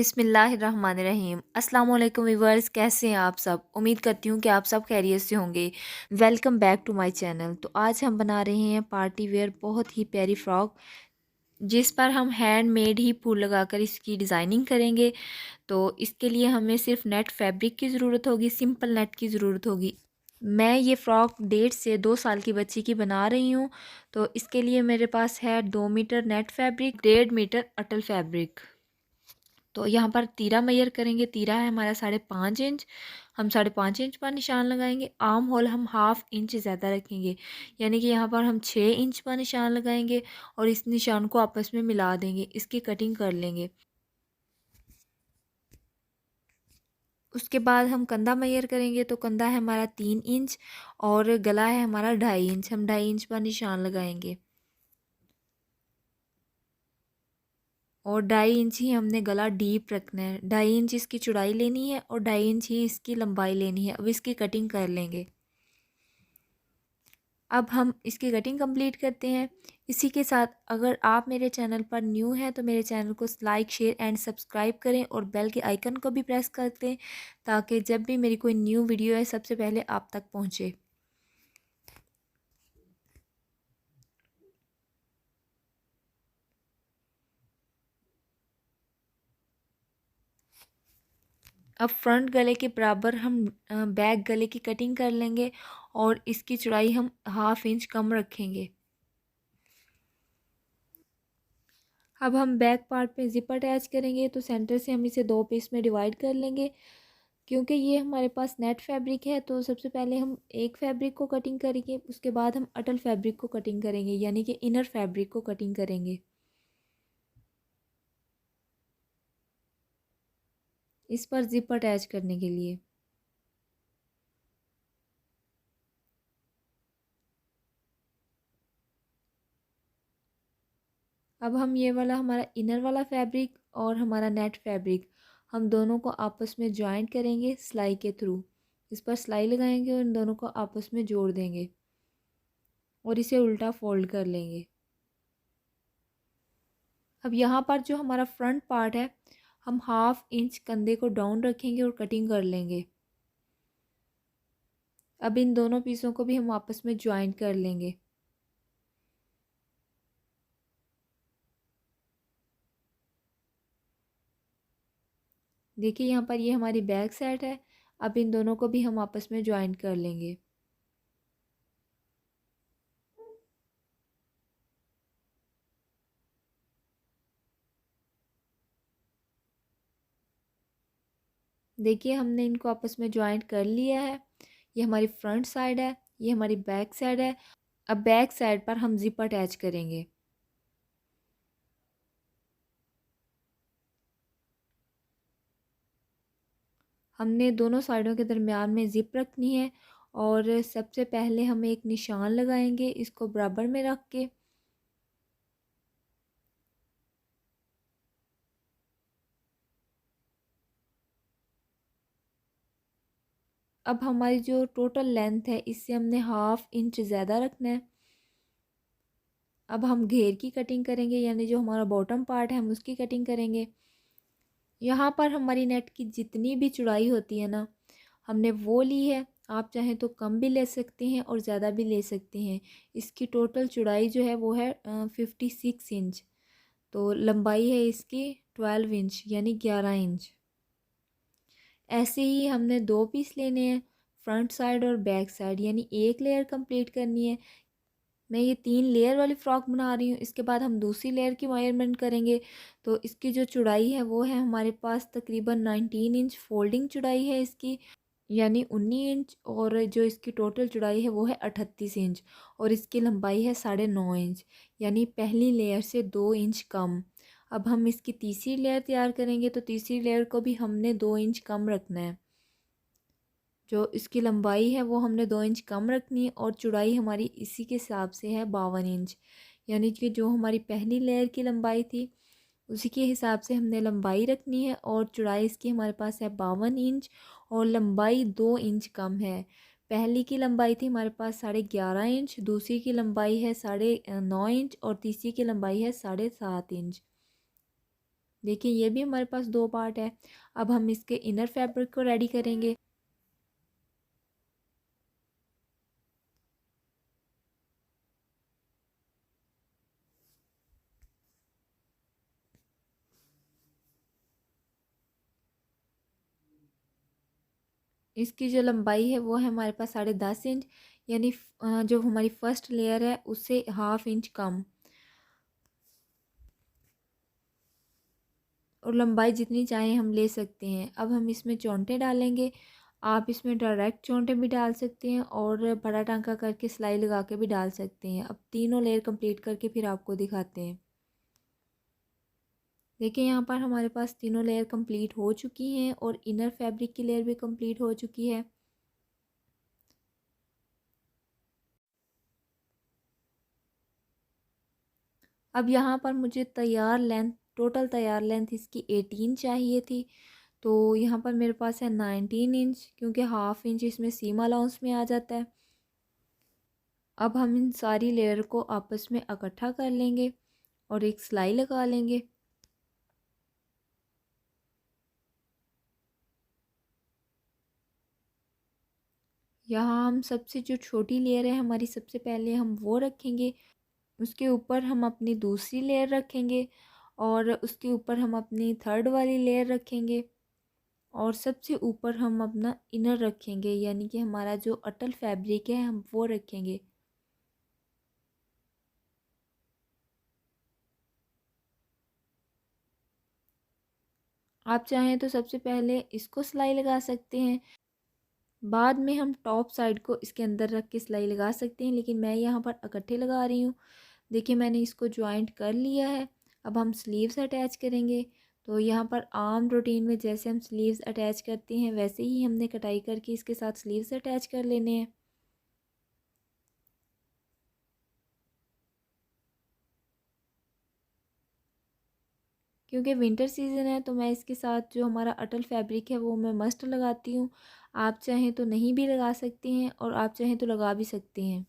बिस्मिल्लाहिर्रहमानिर्रहीम। अस्सलाम वालेकुम व्यूअर्स, कैसे हैं आप सब। उम्मीद करती हूँ कि आप सब खैरियत से होंगे। Welcome back to my channel. तो आज हम बना रहे हैं पार्टी वेयर बहुत ही प्यारी फ़्रॉक, जिस पर हम हैंडमेड ही फूल लगाकर इसकी डिज़ाइनिंग करेंगे। तो इसके लिए हमें सिर्फ नेट फैब्रिक की ज़रूरत होगी, सिंपल नेट की ज़रूरत होगी। मैं ये फ़्रॉक 1.5 से 2 साल की बच्ची की बना रही हूँ। तो इसके लिए मेरे पास है 2 मीटर नेट फैब्रिक, 1.5 मीटर अटल फैब्रिक। तो यहाँ पर तीरा मेजर करेंगे। तीरा है हमारा 5.5 इंच। हम 5.5 इंच पर निशान लगाएंगे। आर्म होल हम 1/2 इंच ज़्यादा रखेंगे, यानी कि यहाँ पर हम 6 इंच पर निशान लगाएंगे और इस निशान को आपस में मिला देंगे। इसकी कटिंग कर लेंगे। उसके बाद हम कंधा मेजर करेंगे। तो कंधा है हमारा 3 इंच और गला है हमारा 2.5 इंच। हम 2.5 इंच पर निशान लगाएंगे और 2.5 इंच ही हमने गला डीप रखना है। 2.5 इंच इसकी चौड़ाई लेनी है और 2.5 इंच ही इसकी लंबाई लेनी है। अब इसकी कटिंग कर लेंगे। अब हम इसकी कटिंग कंप्लीट करते हैं। इसी के साथ अगर आप मेरे चैनल पर न्यू हैं तो मेरे चैनल को लाइक शेयर एंड सब्सक्राइब करें और बेल के आइकन को भी प्रेस कर दें, ताकि जब भी मेरी कोई न्यू वीडियो है सबसे पहले आप तक पहुंचे। अब फ्रंट गले के बराबर हम बैक गले की कटिंग कर लेंगे और इसकी चौड़ाई हम 1/2 इंच कम रखेंगे। अब हम बैक पार्ट पे ज़िप अटैच करेंगे। तो सेंटर से हम इसे 2 पीस में डिवाइड कर लेंगे। क्योंकि ये हमारे पास नेट फैब्रिक है, तो सबसे पहले हम एक फैब्रिक को कटिंग करेंगे, उसके बाद हम अटल फैब्रिक को कटिंग करेंगे, यानी कि इनर फैब्रिक को कटिंग करेंगे। इस पर ज़िप अटैच करने के लिए अब हम ये वाला हमारा इनर वाला फैब्रिक और हमारा नेट फैब्रिक, हम दोनों को आपस में ज्वाइंट करेंगे सिलाई के थ्रू। इस पर सिलाई लगाएंगे और इन दोनों को आपस में जोड़ देंगे और इसे उल्टा फोल्ड कर लेंगे। अब यहाँ पर जो हमारा फ्रंट पार्ट है, हम 1/2 इंच कंधे को डाउन रखेंगे और कटिंग कर लेंगे। अब इन दोनों पीसों को भी हम आपस में ज्वाइंट कर लेंगे। देखिए यहाँ पर ये हमारी बैक साइड है। अब इन दोनों को भी हम आपस में ज्वाइंट कर लेंगे। देखिए हमने इनको आपस में ज्वाइंट कर लिया है। ये हमारी फ्रंट साइड है, ये हमारी बैक साइड है। अब बैक साइड पर हम जिप अटैच करेंगे। हमने दोनों साइडों के दरमियान में जिप रखनी है और सबसे पहले हम एक निशान लगाएंगे, इसको बराबर में रख के। अब हमारी जो टोटल लेंथ है, इससे हमने 1/2 इंच ज़्यादा रखना है। अब हम घेर की कटिंग करेंगे, यानी जो हमारा बॉटम पार्ट है हम उसकी कटिंग करेंगे। यहाँ पर हमारी नेट की जितनी भी चौड़ाई होती है ना, हमने वो ली है। आप चाहें तो कम भी ले सकते हैं और ज़्यादा भी ले सकते हैं। इसकी टोटल चौड़ाई जो है वो है 56 इंच। तो लंबाई है इसकी 12 इंच, यानी 11 इंच। ऐसे ही हमने 2 पीस लेने हैं, फ्रंट साइड और बैक साइड, यानी एक लेयर कंप्लीट करनी है। मैं ये 3 लेयर वाली फ़्रॉक बना रही हूँ। इसके बाद हम दूसरी लेयर की मेजरमेंट करेंगे। तो इसकी जो चौड़ाई है वो है हमारे पास तकरीबन 19 इंच फोल्डिंग चौड़ाई है इसकी, यानी 19 इंच। और जो इसकी टोटल चौड़ाई है वो है 38 इंच और इसकी लंबाई है 9.5 इंच, यानी पहली लेयर से 2 इंच कम। अब हम इसकी तीसरी लेयर तैयार करेंगे। तो तीसरी लेयर को भी हमने 2 इंच कम रखना है। जो इसकी लंबाई है वो हमने 2 इंच कम रखनी है और चौड़ाई हमारी इसी के हिसाब से है 52 इंच, यानी कि जो हमारी पहली लेयर की लंबाई थी उसी के हिसाब से हमने लंबाई रखनी है और चौड़ाई इसकी हमारे पास है 52 इंच और लंबाई 2 इंच कम है। पहली की लंबाई थी हमारे पास 11.5 इंच, दूसरी की लंबाई है 9.5 इंच और तीसरी की लंबाई है 7.5 इंच। देखिए ये भी हमारे पास 2 पार्ट है। अब हम इसके इनर फैब्रिक को रेडी करेंगे। इसकी जो लंबाई है वो है हमारे पास 10.5 इंच, यानी जो हमारी फर्स्ट लेयर है उससे 1/2 इंच कम। और लंबाई जितनी चाहें हम ले सकते हैं। अब हम इसमें चौंटे डालेंगे। आप इसमें डायरेक्ट चौंटे भी डाल सकते हैं और बड़ा टांका करके सिलाई लगा के भी डाल सकते हैं। अब तीनों लेयर कंप्लीट करके फिर आपको दिखाते हैं। देखिए यहाँ पर हमारे पास तीनों लेयर कंप्लीट हो चुकी हैं और इनर फैब्रिक की लेयर भी कंप्लीट हो चुकी है। अब यहाँ पर मुझे टोटल तैयार लेंथ इसकी 18 चाहिए थी। तो यहाँ पर मेरे पास है 19 इंच, क्योंकि 1/2 इंच इसमें सीम अलाउंस में आ जाता है। अब हम इन सारी लेयर को आपस में इकट्ठा कर लेंगे और एक सिलाई लगा लेंगे। यहाँ हम सबसे जो छोटी लेयर है हमारी, सबसे पहले हम वो रखेंगे। उसके ऊपर हम अपनी दूसरी लेयर रखेंगे और उसके ऊपर हम अपनी थर्ड वाली लेयर रखेंगे और सबसे ऊपर हम अपना इनर रखेंगे, यानी कि हमारा जो अटल फैब्रिक है हम वो रखेंगे। आप चाहें तो सबसे पहले इसको सिलाई लगा सकते हैं, बाद में हम टॉप साइड को इसके अंदर रख के सिलाई लगा सकते हैं, लेकिन मैं यहाँ पर इकट्ठे लगा रही हूँ। देखिए मैंने इसको ज्वाइंट कर लिया है। अब हम स्लीव्स अटैच करेंगे। तो यहाँ पर आम रूटीन में जैसे हम स्लीव्स अटैच करते हैं वैसे ही हमने कटाई करके इसके साथ स्लीव्स अटैच कर लेने हैं। क्योंकि विंटर सीज़न है तो मैं इसके साथ जो हमारा अटल फैब्रिक है वो मैं मस्ट लगाती हूँ। आप चाहें तो नहीं भी लगा सकते हैं और आप चाहें तो लगा भी सकते हैं।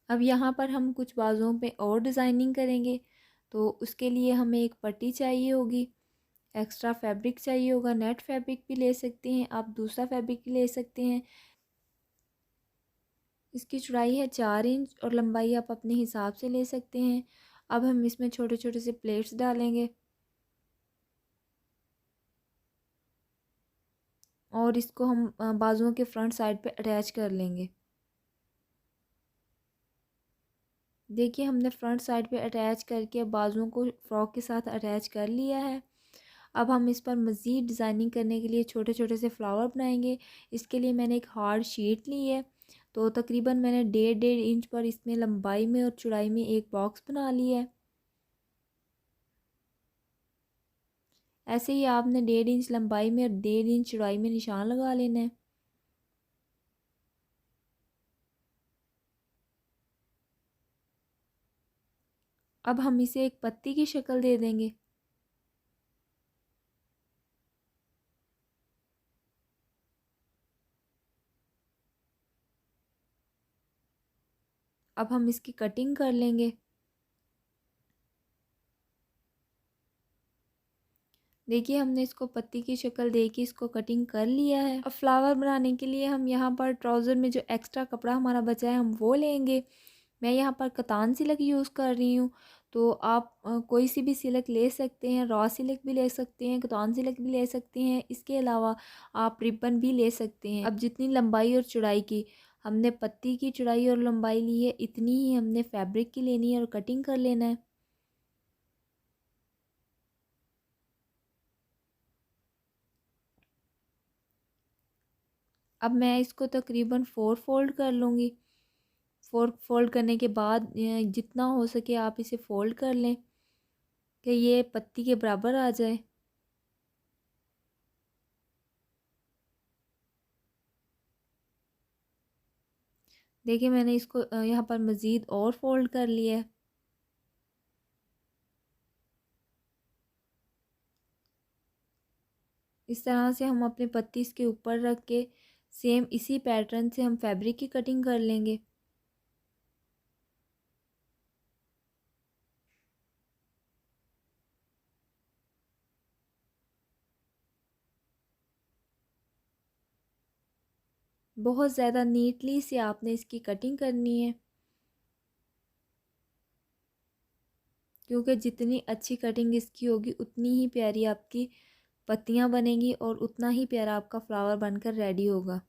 अब यहाँ पर हम कुछ बाजुओं पे और डिज़ाइनिंग करेंगे। तो उसके लिए हमें एक पट्टी चाहिए होगी, एक्स्ट्रा फैब्रिक चाहिए होगा। नेट फैब्रिक भी ले सकते हैं आप, दूसरा फैब्रिक भी ले सकते हैं। इसकी चौड़ाई है 4 इंच और लंबाई आप अपने हिसाब से ले सकते हैं। अब हम इसमें छोटे छोटे से प्लेट्स डालेंगे और इसको हम बाजुओं के फ्रंट साइड पे अटैच कर लेंगे। देखिए हमने फ्रंट साइड पे अटैच करके बाजुओं को फ्रॉक के साथ अटैच कर लिया है। अब हम इस पर मज़ीद डिज़ाइनिंग करने के लिए छोटे छोटे से फ्लावर बनाएंगे। इसके लिए मैंने एक हार्ड शीट ली है। तो तकरीबन मैंने 1.5 इंच पर इसमें लंबाई में और चौड़ाई में एक बॉक्स बना लिया है। ऐसे ही आपने 1.5 इंच लंबाई में और 1.5 इंच चौड़ाई में निशान लगा लेना है। अब हम इसे एक पत्ती की शक्ल दे देंगे। अब हम इसकी कटिंग कर लेंगे। देखिए हमने इसको पत्ती की शक्ल दे के इसको कटिंग कर लिया है। अब फ्लावर बनाने के लिए हम यहाँ पर ट्राउज़र में जो एक्स्ट्रा कपड़ा हमारा बचा है हम वो लेंगे। मैं यहाँ पर कतान सिल्क यूज़ कर रही हूँ। तो आप कोई सी भी सिल्क ले सकते हैं, रॉ सिल्क भी ले सकते हैं, कतान सिल्क भी ले सकते हैं। इसके अलावा आप रिबन भी ले सकते हैं। अब जितनी लंबाई और चौड़ाई की हमने पत्ती की चौड़ाई और लंबाई ली है, इतनी ही हमने फैब्रिक की लेनी है और कटिंग कर लेना है। अब मैं इसको तकरीबन 4 फोल्ड कर लूँगी। 4 फोल्ड करने के बाद जितना हो सके आप इसे फोल्ड कर लें कि ये पत्ती के बराबर आ जाए। देखिए मैंने इसको यहाँ पर मज़ीद और फोल्ड कर लिया है। इस तरह से हम अपनी पत्ती इसके ऊपर रख के सेम इसी पैटर्न से हम फैब्रिक की कटिंग कर लेंगे। बहुत ज़्यादा नीटली से आपने इसकी कटिंग करनी है, क्योंकि जितनी अच्छी कटिंग इसकी होगी उतनी ही प्यारी आपकी पत्तियां बनेंगी और उतना ही प्यारा आपका फ्लावर बनकर रेडी होगा।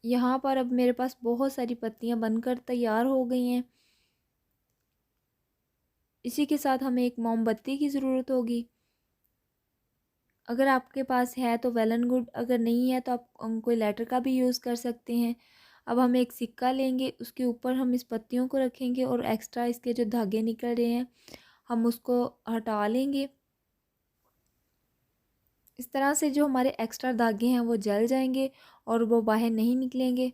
यहाँ पर अब मेरे पास बहुत सारी पत्तियां बनकर तैयार हो गई हैं। इसी के साथ हमें एक मोमबत्ती की ज़रूरत होगी। अगर आपके पास है तो वेल एंड गुड, अगर नहीं है तो आप कोई लेटर का भी यूज़ कर सकते हैं। अब हम एक सिक्का लेंगे, उसके ऊपर हम इस पत्तियों को रखेंगे और एक्स्ट्रा इसके जो धागे निकल रहे हैं हम उसको हटा लेंगे। इस तरह से जो हमारे एक्स्ट्रा धागे हैं वो जल जाएंगे और वो बाहर नहीं निकलेंगे।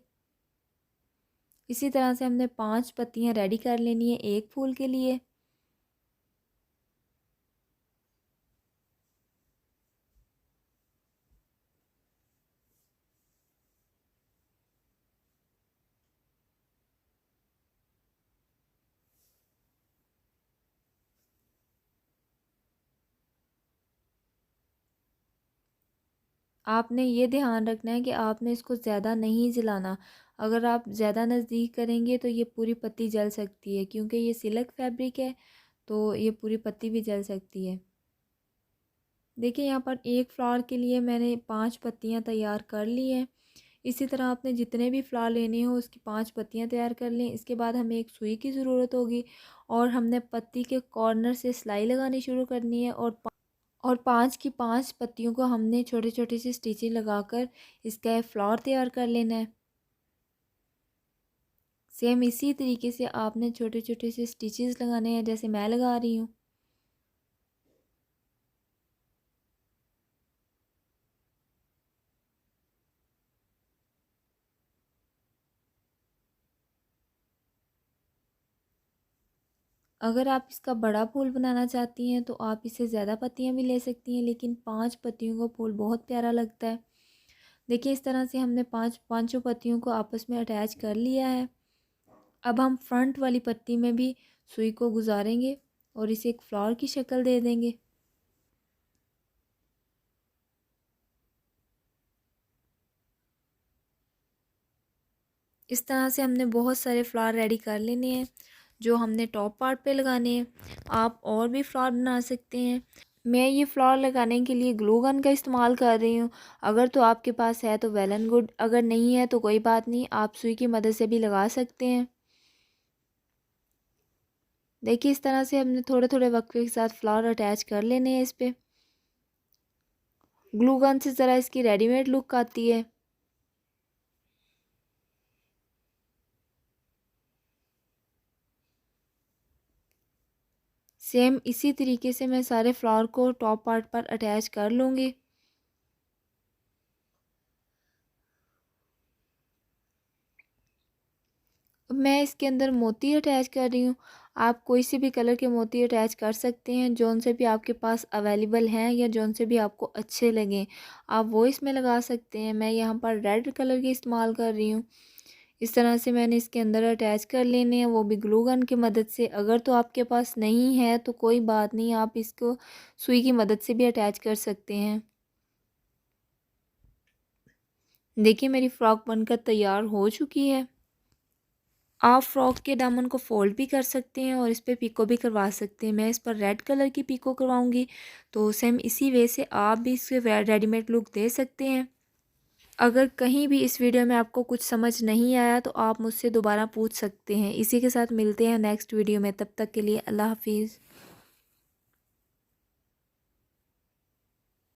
इसी तरह से हमने 5 पत्तियां रेडी कर लेनी है एक फूल के लिए। आपने ये ध्यान रखना है कि आपने इसको ज़्यादा नहीं जलाना। अगर आप ज़्यादा नज़दीक करेंगे तो ये पूरी पत्ती जल सकती है, क्योंकि ये सिल्क फैब्रिक है तो ये पूरी पत्ती भी जल सकती है। देखिए यहाँ पर एक फ्लावर के लिए मैंने 5 पत्तियाँ तैयार कर ली हैं। इसी तरह आपने जितने भी फ्लावर लेने हो उसकी 5 पत्तियाँ तैयार कर लें। इसके बाद हमें एक सुई की ज़रूरत होगी और हमने पत्ती के कॉर्नर से सिलाई लगानी शुरू करनी है और 5 की 5 पत्तियों को हमने छोटे छोटे से स्टिचेस लगाकर इसका एक फ्लावर तैयार कर लेना है। सेम इसी तरीके से आपने छोटे छोटे से स्टिचेस लगाने हैं जैसे मैं लगा रही हूँ। अगर आप इसका बड़ा फूल बनाना चाहती हैं तो आप इससे ज़्यादा पत्तियां भी ले सकती हैं, लेकिन 5 पत्तियों का फूल बहुत प्यारा लगता है। देखिए इस तरह से हमने पांचों पत्तियों को आपस में अटैच कर लिया है। अब हम फ्रंट वाली पत्ती में भी सुई को गुजारेंगे और इसे एक फ्लावर की शक्ल दे देंगे। इस तरह से हमने बहुत सारे फ्लावर रेडी कर लेने हैं जो हमने टॉप पार्ट पे लगाने हैं। आप और भी फ्लावर बना सकते हैं। मैं ये फ्लावर लगाने के लिए ग्लू गन का इस्तेमाल कर रही हूँ। अगर तो आपके पास है तो वेल एंड गुड, अगर नहीं है तो कोई बात नहीं, आप सुई की मदद से भी लगा सकते हैं। देखिए इस तरह से हमने थोड़े थोड़े वक्फे के साथ फ्लावर अटैच कर लेने हैं इस पर। ग्लू गन से ज़रा इसकी रेडीमेड लुक आती है। सेम इसी तरीके से मैं सारे फ्लावर को टॉप पार्ट पर अटैच कर लूँगी। मैं इसके अंदर मोती अटैच कर रही हूँ। आप कोई सी भी कलर के मोती अटैच कर सकते हैं, जौन से भी आपके पास अवेलेबल हैं या जौन से भी आपको अच्छे लगें आप वो इसमें लगा सकते हैं। मैं यहाँ पर रेड कलर की इस्तेमाल कर रही हूँ। इस तरह से मैंने इसके अंदर अटैच कर लेने हैं, वो भी ग्लू गन की मदद से। अगर तो आपके पास नहीं है तो कोई बात नहीं, आप इसको सुई की मदद से भी अटैच कर सकते हैं। देखिए मेरी फ़्रॉक बनकर तैयार हो चुकी है। आप फ्रॉक के दामन को फोल्ड भी कर सकते हैं और इस पर पिको भी करवा सकते हैं। मैं इस पर रेड कलर की पिको करवाऊंगी, तो सेम इसी वे से आप भी इसके रेडीमेड लुक दे सकते हैं। अगर कहीं भी इस वीडियो में आपको कुछ समझ नहीं आया तो आप मुझसे दोबारा पूछ सकते हैं। इसी के साथ मिलते हैं नेक्स्ट वीडियो में, तब तक के लिए अल्लाह हाफिज़।